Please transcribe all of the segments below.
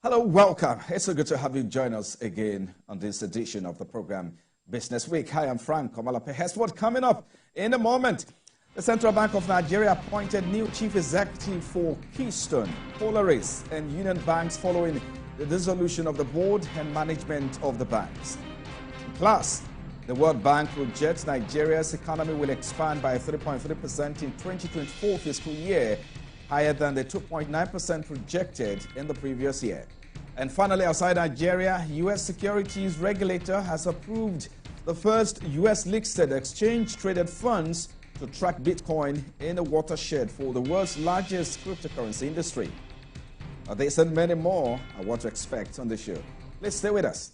Hello, welcome. It's so good to have you join us again on this edition of the program Business Week. Hi, I'm Frank Komalape. Here's what coming up in a moment. The Central Bank of Nigeria appointed new chief executive for Keystone, Polaris, and Union Banks following the dissolution of the board and management of the banks. Plus, the World Bank projects Nigeria's economy will expand by 3.3% in 2024 fiscal year, higher than the 2.9% projected in the previous year. And finally, outside Nigeria, U.S. securities regulator has approved the first U.S.-listed exchange-traded funds to track Bitcoin in a watershed for the world's largest cryptocurrency industry. This and many more are what to expect on the show. Please stay with us.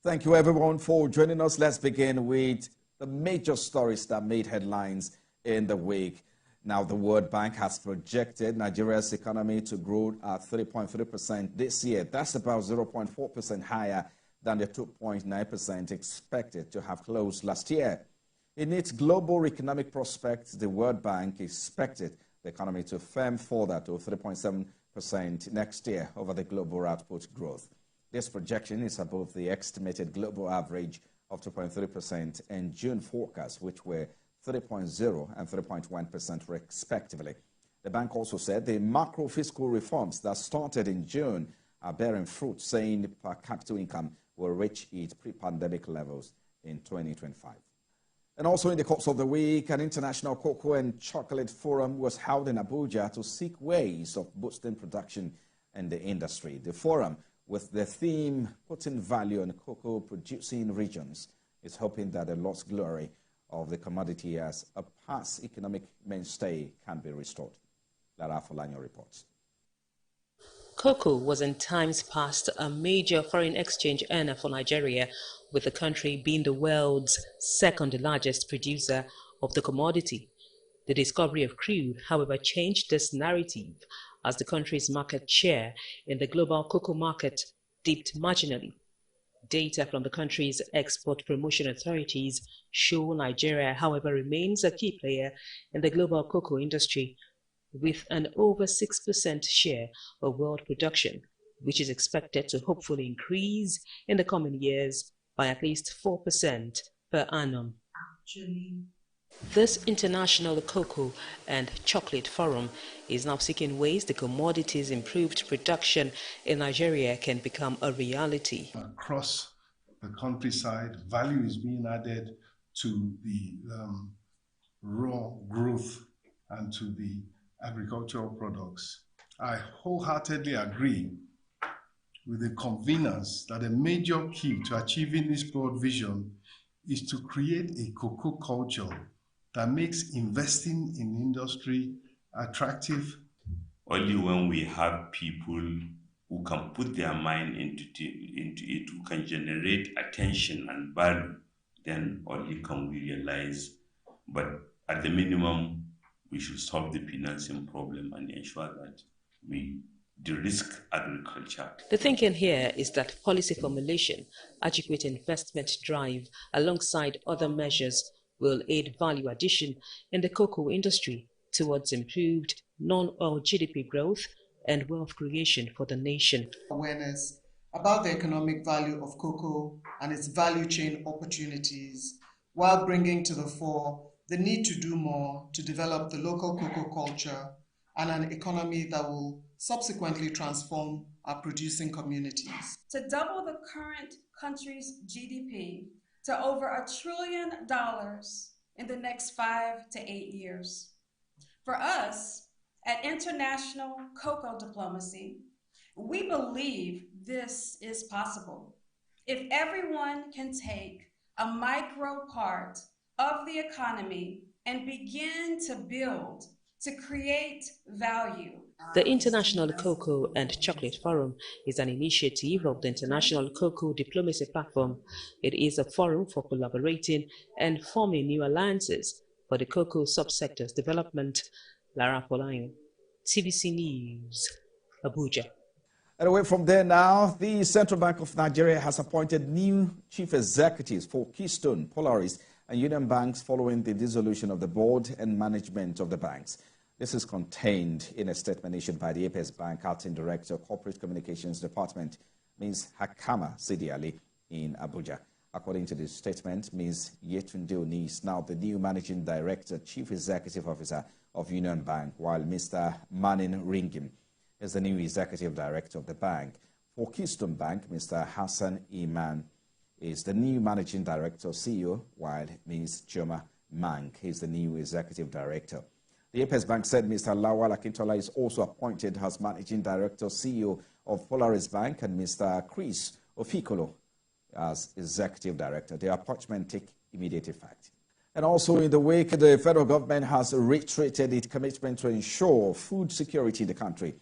Thank you, everyone, for joining us. Let's begin with the major stories that made headlines in the week. Now, the World Bank has projected Nigeria's economy to grow at 3.3% this year. That's about 0.4% higher than the 2.9% expected to have closed last year. In its global economic prospects, the World Bank expected the economy to firm further to 3.7% next year over the global output growth. This projection is above the estimated global average of 2.3% and June forecasts, which were 3.0 and 3.1% respectively. The bank also said the macro fiscal reforms that started in June are bearing fruit, saying the per capita income will reach its pre-pandemic levels in 2025. And also in the course of the week, an international cocoa and chocolate forum was held in Abuja to seek ways of boosting production in the industry. The forum, with the theme putting value on cocoa producing regions, is hoping that the lost glory of the commodity as a past economic mainstay can be restored. Lara Folanyo reports. Cocoa was in times past a major foreign exchange earner for Nigeria, with the country being the world's second largest producer of the commodity. The discovery of crude, however, changed this narrative as the country's market share in the global cocoa market dipped marginally. Data from the country's export promotion authorities show Nigeria, however, remains a key player in the global cocoa industry, with an over 6% share of world production, which is expected to hopefully increase in the coming years by at least 4% per annum. This international cocoa and chocolate forum is now seeking ways the commodity's improved production in Nigeria can become a reality. Across the countryside, value is being added to the raw growth and to the agricultural products. I wholeheartedly agree with the conveners that a major key to achieving this broad vision is to create a cocoa culture that makes investing in industry attractive. Only when we have people who can put their mind into it, who can generate attention and value, then only can we realize. But at the minimum, we should solve the financing problem and ensure that we de-risk agriculture. The thinking here is that policy formulation, adequate investment drive, alongside other measures, will aid value addition in the cocoa industry towards improved non-oil GDP growth and wealth creation for the nation. Awareness about the economic value of cocoa and its value chain opportunities, while bringing to the fore the need to do more to develop the local cocoa culture and an economy that will subsequently transform our producing communities. To double the current country's GDP to over $1 trillion in the next 5 to 8 years. For us, at International Cocoa Diplomacy, we believe this is possible. If everyone can take a micro part of the economy and begin to build, to create value. The International Cocoa and Chocolate Forum is an initiative of the International Cocoa Diplomacy Platform. It is a forum for collaborating and forming new alliances for the cocoa subsector's development. Lara Folanyo, TVC News, Abuja. And away from there now, the Central Bank of Nigeria has appointed new chief executives for Keystone, Polaris, and Union Banks following the dissolution of the board and management of the banks. This is contained in a statement issued by the Apex Bank Acting Director, Corporate Communications Department, Ms. Hakama Sidiali, in Abuja. According to the statement, Ms. Yetunde Oni is now the new Managing Director, Chief Executive Officer of Union Bank, while Mr. Manin Ringim is the new Executive Director of the bank. For Keystone Bank, Mr. Hassan Iman is the new Managing Director, CEO, while Ms. Choma Mang is the new Executive Director. The Apex Bank said Mr. Lawal Akintola is also appointed as Managing Director, CEO of Polaris Bank, and Mr. Chris Ofikolo as Executive Director. The appointment take immediate effect. And also in the week, the federal government has reiterated its commitment to ensure food security in the country.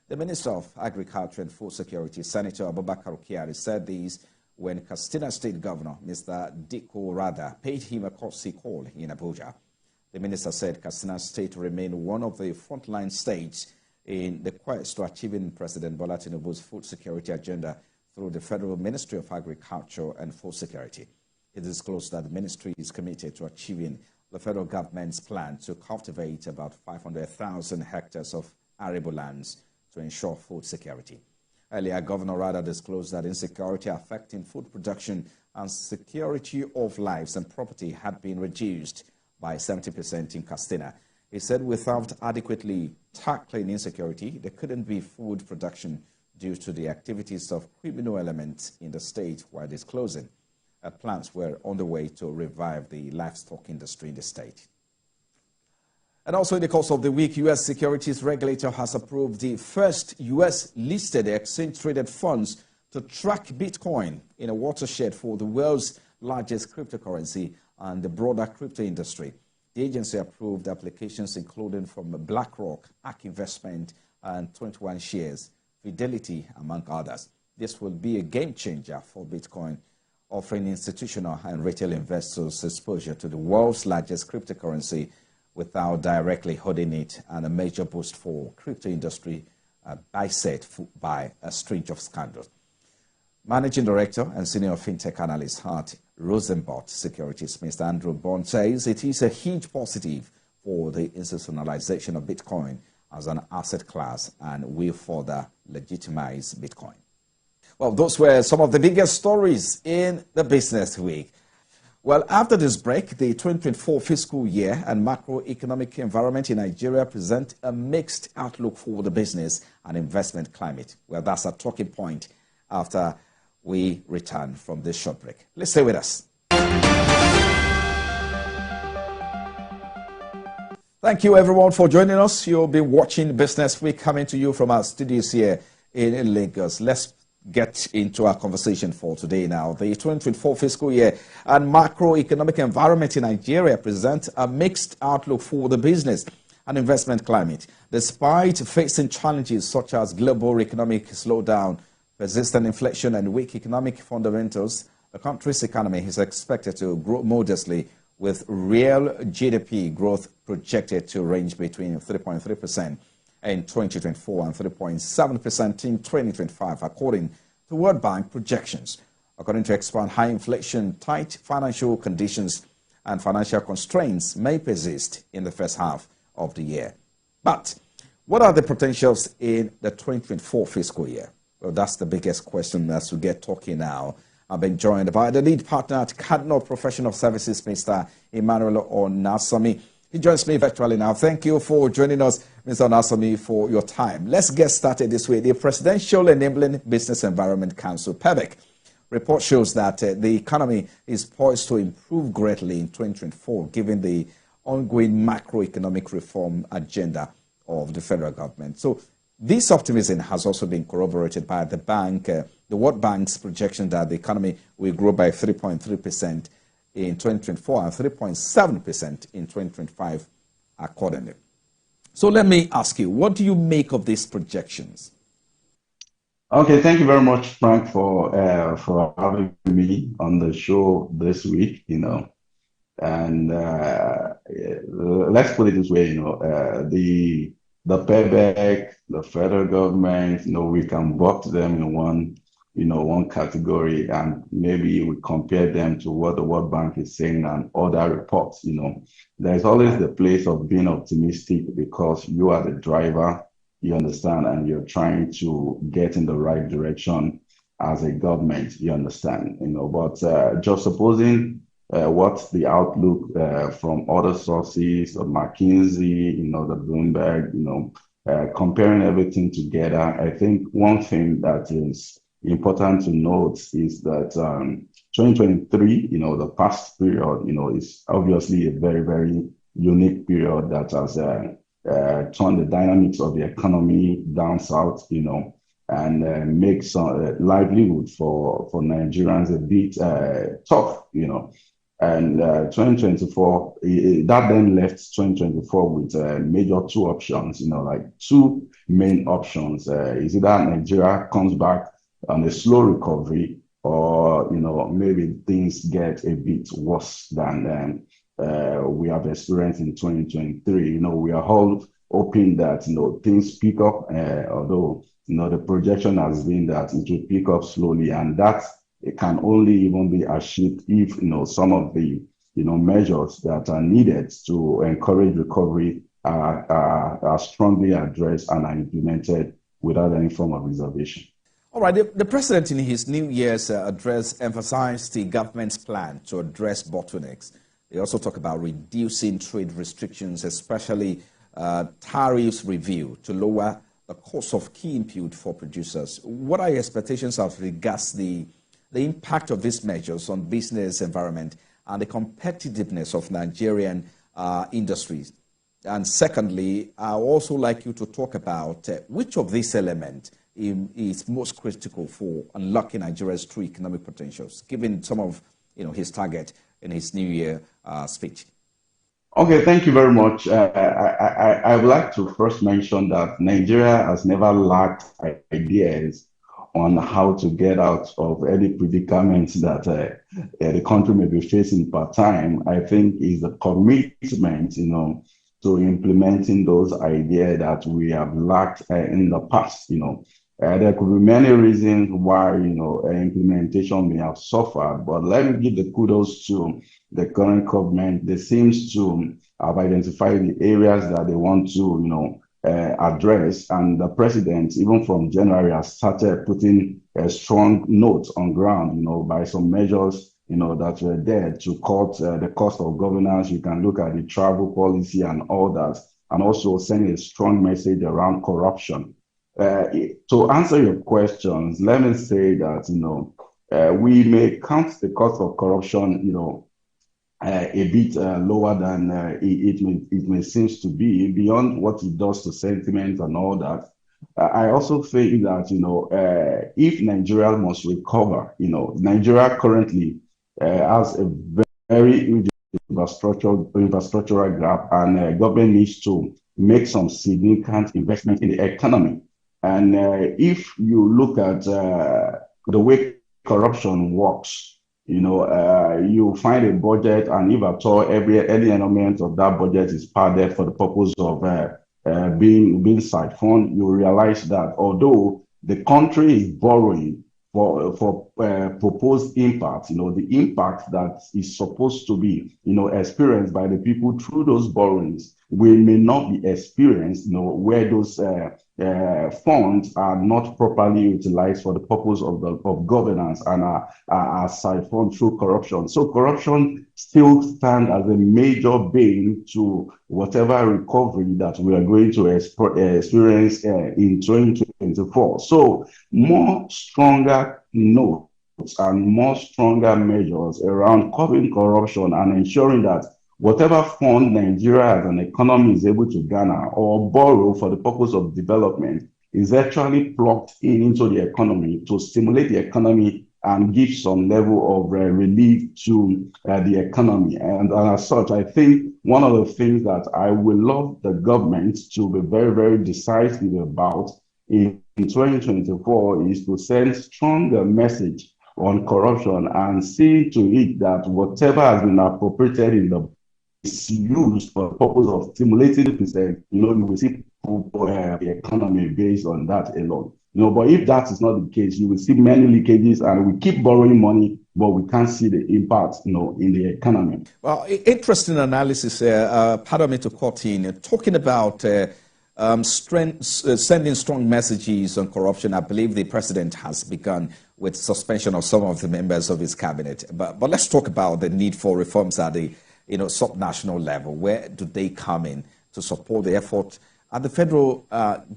The Minister of Agriculture and Food Security, Senator Abubakar Okiari, said this when Katsina State Governor, Mr. Dikko Rada, paid him a courtesy call in Abuja. The minister said Katsina State remained one of the frontline states in the quest to achieving President Bola Tinubu's food security agenda through the Federal Ministry of Agriculture and Food Security. It disclosed that the ministry is committed to achieving the federal government's plan to cultivate about 500,000 hectares of arable lands to ensure food security. Earlier, Governor Rada disclosed that insecurity affecting food production and security of lives and property had been reduced by 70% in Katsina. He said without adequately tackling insecurity, there couldn't be food production due to the activities of criminal elements in the state while disclosing that plans were on the way to revive the livestock industry in the state. And also in the course of the week, U.S. securities regulator has approved the first U.S.-listed exchange-traded funds to track Bitcoin in a watershed for the world's largest cryptocurrency and the broader crypto industry. The agency approved applications including from BlackRock, ARK Investment, and 21 Shares, Fidelity, among others. This will be a game changer for Bitcoin, offering institutional and retail investors exposure to the world's largest cryptocurrency without directly holding it, and a major boost for crypto industry beset by a string of scandals. Managing Director and Senior FinTech Analyst at Rosenblatt Securities, Mr. Andrew Bond, says it is a huge positive for the institutionalization of Bitcoin as an asset class and will further legitimize Bitcoin. Well, those were some of the biggest stories in the business week. Well, after this break, the 2024 fiscal year and macroeconomic environment in Nigeria present a mixed outlook for the business and investment climate. Well, that's a talking point after we return from this short break. Let's stay with us. Thank you, everyone, for joining us. You'll be watching Business Week coming to you from our studios here in Lagos. Let's get into our conversation for today now. The 2024 fiscal year and macroeconomic environment in Nigeria present a mixed outlook for the business and investment climate. Despite facing challenges such as global economic slowdown, persistent inflation, and weak economic fundamentals, the country's economy is expected to grow modestly, with real GDP growth projected to range between 3.3% in 2024 and 3.7% in 2025, according to World Bank projections. According to experts, high inflation, tight financial conditions, and financial constraints may persist in the first half of the year. But what are the potentials in the 2024 fiscal year? Well, that's the biggest question as we get talking now. I've been joined by the lead partner at Cardinal Professional Services, Mr. Emmanuel Onasami. He joins me virtually now. Thank you for joining us, Mr. Onasami, for your time. Let's get started this way. The Presidential Enabling Business Environment Council, PEBEC, report shows that the economy is poised to improve greatly in 2024, given the ongoing macroeconomic reform agenda of the federal government. So this optimism has also been corroborated by the bank, the World Bank's projection that the economy will grow by 3.3% in 2024 and 3.7% in 2025 accordingly. So let me ask you, what do you make of these projections? Okay, thank you very much, Frank, for having me on the show this week, and let's put it this way, the payback, the federal government, we can box them in one one category, and maybe we compare them to what the World Bank is saying and other reports, there's always the place of being optimistic because you are the driver, you understand, and you're trying to get in the right direction as a government, you understand, but just supposing what's the outlook from other sources, of McKinsey, the Bloomberg, comparing everything together, I think one thing that is important to note is that 2023, the past period, is obviously a very, very unique period that has turned the dynamics of the economy down south, and makes livelihood for Nigerians a bit tough, And 2024, that then left 2024 with major two options, like two main options. Is either Nigeria comes back on a slow recovery, or maybe things get a bit worse than we have experienced in 2023. We are all hoping that things pick up, although the projection has been that it will pick up slowly, and that it can only even be achieved if some of the measures that are needed to encourage recovery are strongly addressed and are implemented without any form of reservation. All right, the president in his New Year's address emphasized the government's plan to address bottlenecks. They also talk about reducing trade restrictions, especially tariffs review to lower the cost of key input for producers. What are your expectations as regards the impact of these measures on business environment and the competitiveness of Nigerian industries? And secondly, I also like you to talk about which of these elements is most critical for unlocking Nigeria's true economic potentials, given some of his target in his New Year speech. Okay, thank you very much. I would like to first mention that Nigeria has never lacked ideas on how to get out of any predicaments that the country may be facing per time. I think is a commitment, to implementing those ideas that we have lacked in the past. There could be many reasons why, implementation may have suffered, but let me give the kudos to the current government. They seem to have identified the areas that they want to, address, and the president, even from January, has started putting a strong note on ground, by some measures, that were there to cut the cost of governance. You can look at the travel policy and all that, and also send a strong message around corruption. To answer your questions, let me say that, we may count the cost of corruption, a bit lower than it may seem to be, beyond what it does to sentiment and all that. I also think that, if Nigeria must recover, Nigeria currently has a very huge infrastructural gap, and government needs to make some significant investment in the economy. And if you look at the way corruption works, you find a budget, and if at all any element of that budget is padded for the purpose of being siphoned, you realize that although the country is borrowing for proposed impact, the impact that is supposed to be, experienced by the people through those borrowings may not be experienced, where those funds are not properly utilized for the purpose of governance and are siphoned through corruption. So corruption still stands as a major bane to whatever recovery that we are going to experience in 2024. So more stronger notes and more stronger measures around curbing corruption and ensuring that whatever fund Nigeria as an economy is able to garner or borrow for the purpose of development is actually plugged into the economy to stimulate the economy and give some level of relief to the economy. And as such, I think one of the things that I would love the government to be very, very decisive about in 2024 is to send stronger message on corruption and see to it that whatever has been appropriated in the is used for the purpose of stimulating the percent, you will see the economy based on that alone. But if that is not the case, you will see many leakages, and we keep borrowing money, but we can't see the impact, in the economy. Well, interesting analysis here. Pardon me to cut in. Talking about sending strong messages on corruption, I believe the president has begun with suspension of some of the members of his cabinet. But let's talk about the need for reforms at the subnational level. Where do they come in to support the effort at the federal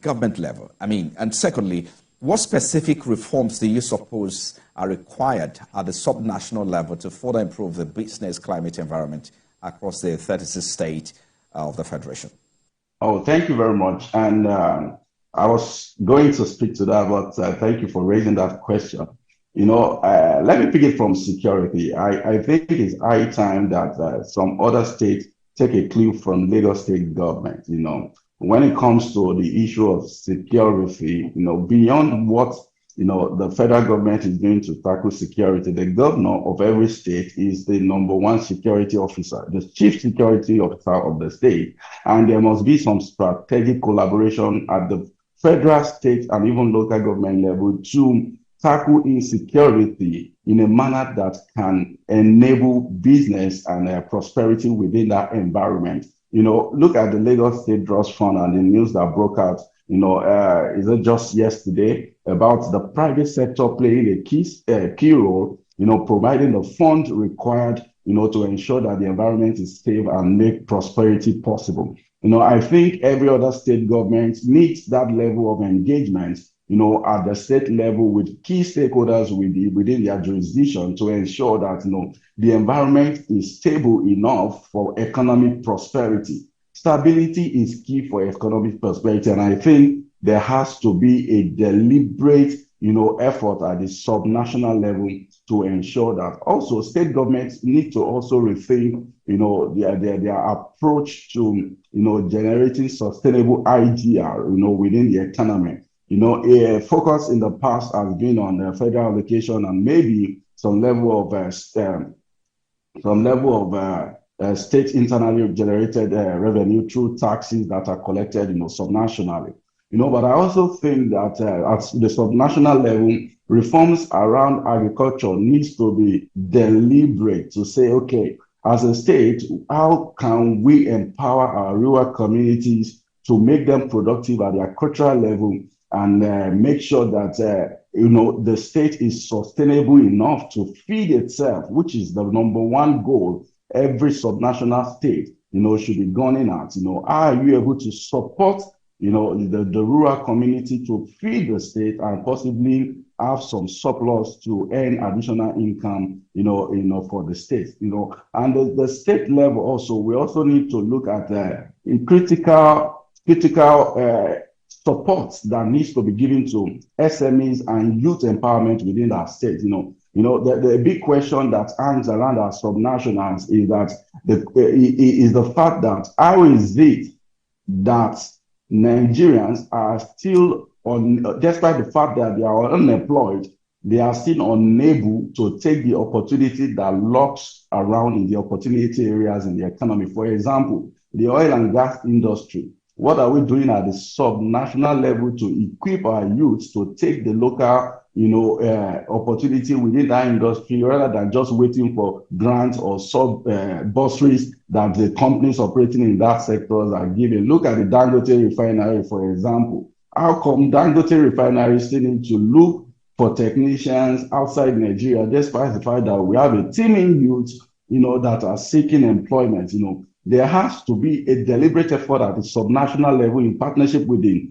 government level? And secondly, what specific reforms do you suppose are required at the subnational level to further improve the business climate environment across the 36 states of the Federation? Oh, thank you very much. And I was going to speak to that, but thank you for raising that question. Let me pick it from security. I think it's high time that some other states take a clue from Lagos state government. When it comes to the issue of security, beyond what the federal government is doing to tackle security, the governor of every state is the #1 security officer, the chief security officer of the state. And there must be some strategic collaboration at the federal, state, and even local government level to tackle insecurity in a manner that can enable business and prosperity within that environment. Look at the Lagos State Trust Fund and the news that broke out, is it just yesterday, about the private sector playing a key role, providing the fund required, to ensure that the environment is safe and make prosperity possible. I think every other state government needs that level of engagement, at the state level with key stakeholders within their jurisdiction to ensure that, the environment is stable enough for economic prosperity. Stability is key for economic prosperity, and I think there has to be a deliberate, effort at the subnational level to ensure that also state governments need to also rethink, their approach to, generating sustainable IGR, within the economy. A focus in the past has been on federal allocation and maybe some level of state internally generated revenue through taxes that are collected, subnationally. But I also think that at the subnational level, reforms around agriculture needs to be deliberate to say, okay, as a state, how can we empower our rural communities to make them productive at the agricultural level and make sure that, the state is sustainable enough to feed itself, which is the #1 goal every subnational state, should be gunning at. How are you able to support, the rural community to feed the state and possibly have some surplus to earn additional income, for the state, and the state level also, we also need to look at critical support that needs to be given to SMEs and youth empowerment within our state. The big question that hangs around our subnationals is that the fact that how is it that Nigerians are still despite the fact that they are unemployed, they are still unable to take the opportunity that lurks around in the opportunity areas in the economy. For example, the oil and gas industry. What are we doing at the subnational level to equip our youths to take the local, opportunity within that industry rather than just waiting for grants or bursaries that the companies operating in that sector are giving? Look at the Dangote refinery, for example. How come Dangote refinery still need to look for technicians outside Nigeria, despite the fact that we have a teeming youth, that are seeking employment? There has to be a deliberate effort at the subnational level in partnership with the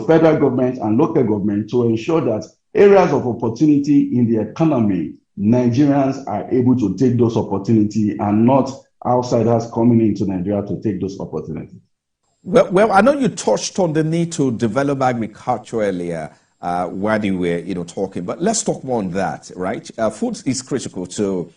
federal government and local government to ensure that areas of opportunity in the economy, Nigerians are able to take those opportunities and not outsiders coming into Nigeria to take those opportunities. Well, I know you touched on the need to develop agriculture earlier when you were, talking, but let's talk more on that, right? Food is critical to,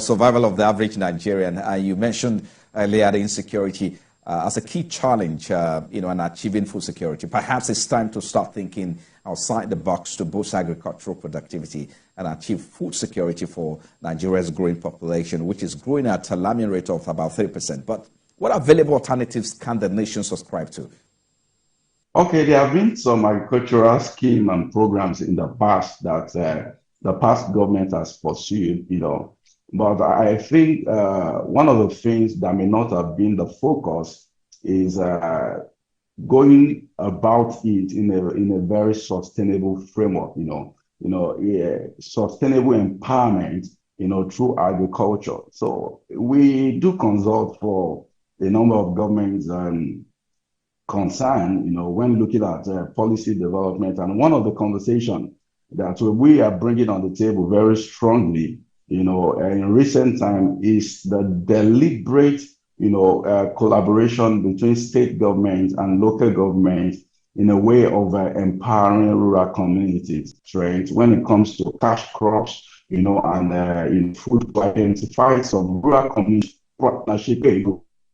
survival of the average Nigerian. You mentioned earlier the insecurity as a key challenge, in achieving food security. Perhaps it's time to start thinking outside the box to boost agricultural productivity and achieve food security for Nigeria's growing population, which is growing at a alarming rate of about 3%. But what available alternatives can the nation subscribe to? Okay, there have been some agricultural scheme and programs in the past that the past government has pursued, but I think one of the things that may not have been the focus is going about it in a very sustainable framework, yeah, sustainable empowerment, through agriculture. So we do consult for a number of governments concern, when looking at policy development. And one of the conversation that we are bringing on the table very strongly, in recent time is the deliberate, collaboration between state governments and local governments in a way of empowering rural communities, right? When it comes to cash crops, and in food to identify some rural community partnership,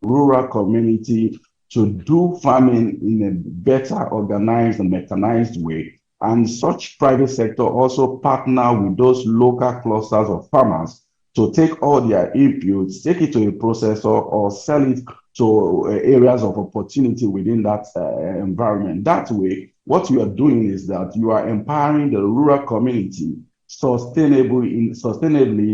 rural community to do farming in a better organized and mechanized way. And such private sector also partner with those local clusters of farmers to take all their inputs, take it to a processor or sell it to areas of opportunity within that environment. That way, what you are doing is that you are empowering the rural community sustainably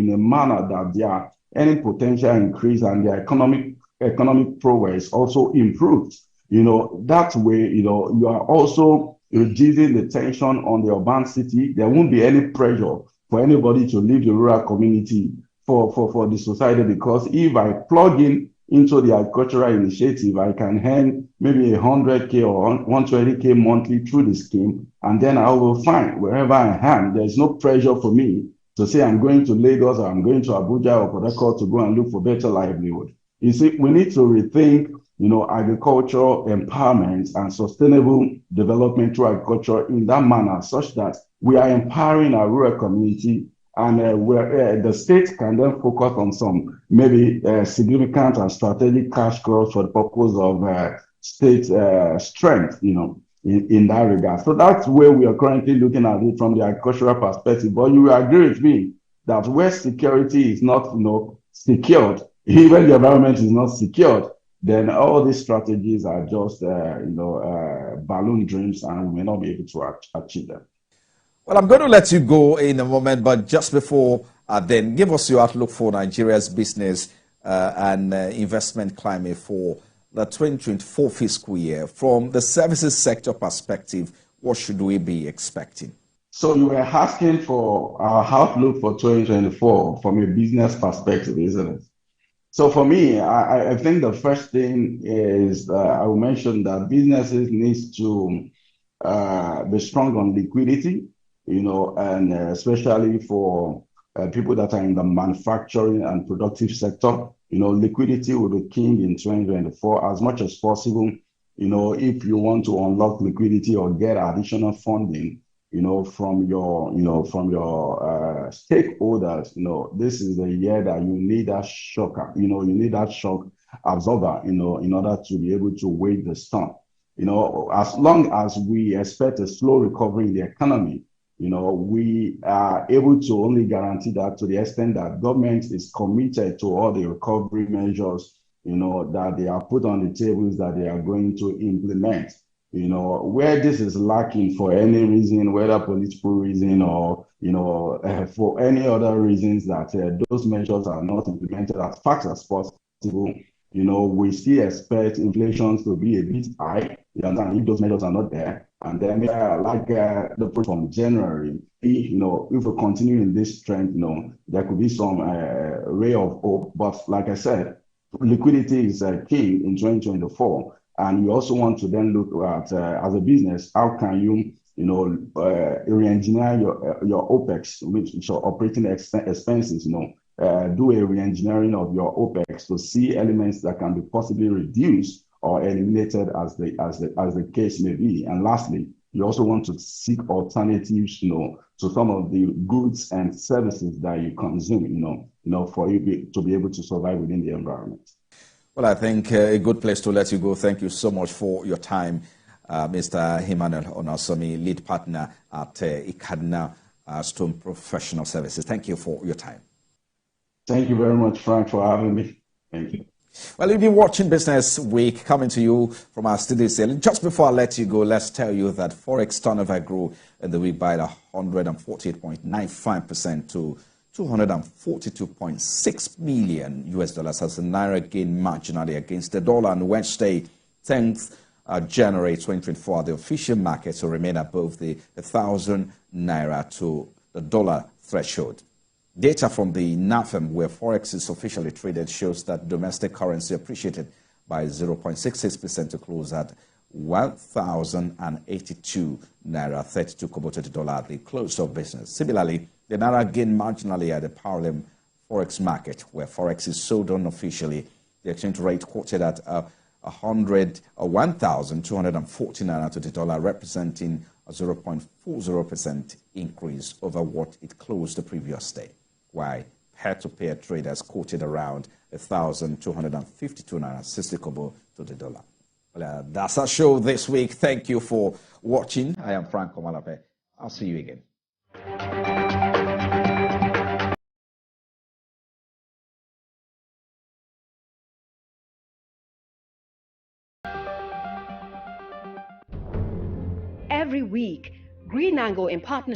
in a manner that their earning potential increase and their economic progress also improved. That way, you are also reducing the tension on the urban city. There won't be any pressure for anybody to leave the rural community for the society, because if I plug in into the agricultural initiative, I can earn maybe 100K or 120K monthly through the scheme, and then I will find wherever I am. There's no pressure for me to say I'm going to Lagos or I'm going to Abuja or Port Harcourt to go and look for better livelihood. You see, we need to rethink, agricultural empowerment and sustainable development through agriculture in that manner, such that we are empowering our rural community, and where the state can then focus on some maybe significant and strategic cash crops for the purpose of state strength, in that regard. So that's where we are currently looking at it from the agricultural perspective. But you will agree with me that where security is not, secured, even the environment is not secured, then all these strategies are just, balloon dreams, and we may not be able to achieve them. Well, I'm going to let you go in a moment, but just before then, give us your outlook for Nigeria's business and investment climate for the 2024 fiscal year. From the services sector perspective, what should we be expecting? So you were asking for our outlook for 2024 from a business perspective, isn't it? So for me, I think the first thing is I will mention that businesses need to be strong on liquidity, and especially for people that are in the manufacturing and productive sector. Liquidity will be king in 2024 as much as possible. If you want to unlock liquidity or get additional funding, from your stakeholders, this is the year that you need that shock, you need that shock absorber, in order to be able to weigh the storm. As long as we expect a slow recovery in the economy, we are able to only guarantee that to the extent that government is committed to all the recovery measures, that they are put on the tables that they are going to implement. Where this is lacking for any reason, whether political reason or, for any other reasons that those measures are not implemented as fast as possible, we still expect inflation to be a bit high, if those measures are not there. And then, the point from January, if we continue in this trend, there could be some ray of hope. But like I said, liquidity is key in 2024. And you also want to then look at, as a business, how can you, re-engineer your OPEX, which are operating expenses, do a re-engineering of your OPEX to see elements that can be possibly reduced or eliminated as the case may be. And lastly, you also want to seek alternatives, to some of the goods and services that you consume, for you to be able to survive within the environment. Well, I think a good place to let you go. Thank you so much for your time, Mr. Emmanuel Onasami, lead partner at Ikadna Stone Professional Services. Thank you for your time. Thank you very much, Frank, for having me. Thank you. Well, you've been watching Business Week coming to you from our studios here. Just before I let you go, let's tell you that Forex turnover grew in the week by 148.95% to $242.6 million US dollars as the Naira gained marginally against the dollar on Wednesday, 10th January 2024. The official markets will remain above the 1,000 Naira to the dollar threshold. Data from the NAFEM, where Forex is officially traded, shows that domestic currency appreciated by 0.66% to close at 1,082 Naira 32 kobo to the dollar at the close of business. Similarly, the Naira gained marginally at the parallel Forex market, where Forex is sold unofficially. The exchange rate quoted at 1,240 Naira to the dollar, representing a 0.40% increase over what it closed the previous day, while peer-to-peer traders quoted around 1,252 Naira 60 kobo to the dollar. Well, that's our show this week. Thank you for watching. I am Frank Komalape. I'll see you again. Every week, Green Angle in partnership